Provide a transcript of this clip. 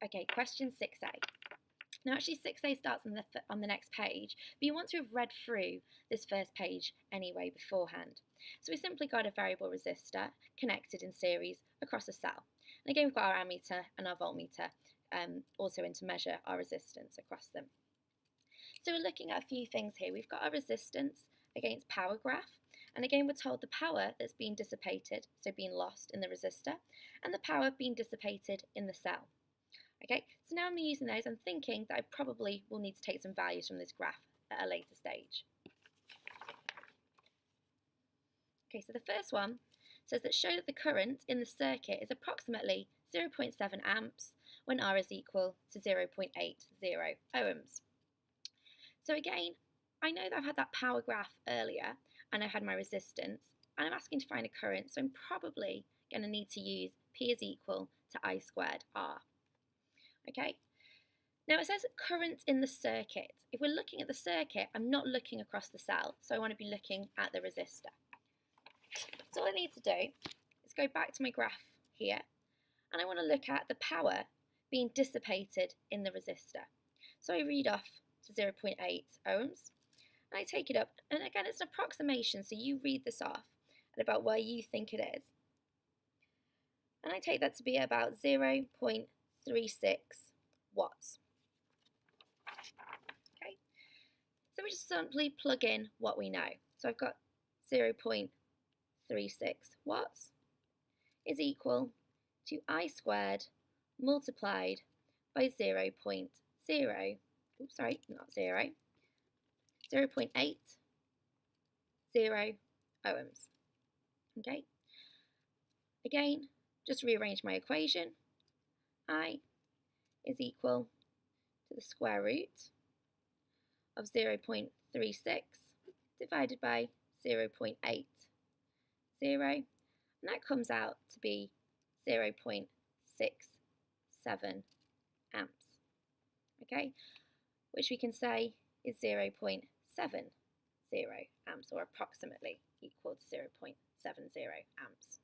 Okay, question 6a. Now actually 6a starts on the next page, but you want to have read through this first page anyway beforehand. So we simply got a variable resistor connected in series across a cell. And again we've got our ammeter and our voltmeter also in to measure our resistance across them. So we're looking at a few things here. We've got our resistance against power graph, and again we're told the power that's being dissipated, so being lost in the resistor, and the power being dissipated in the cell. Okay, so now I'm using those, I'm thinking that I probably will need to take some values from this graph at a later stage. Okay, so the first one says that show that the current in the circuit is approximately 0.7 amps when R is equal to 0.80 ohms. So again, I know that I've had that power graph earlier and I had my resistance, and I'm asking to find a current, so I'm probably going to need to use P is equal to I squared R. Okay, now it says current in the circuit. If we're looking at the circuit, I'm not looking across the cell, so I want to be looking at the resistor. So all I need to do is go back to my graph here, and I want to look at the power being dissipated in the resistor. So I read off to 0.8 ohms, and I take it up, and again it's an approximation, so you read this off at about where you think it is. And I take that to be about 0.36 watts. Okay, so we just simply plug in what we know. So I've got 0.36 watts is equal to I squared multiplied by 0.80 ohms. Okay, again, just rearrange my equation. I is equal to the square root of 0.36 divided by 0.80, and that comes out to be 0.67 amps, okay, which we can say is 0.70 amps, or approximately equal to 0.70 amps.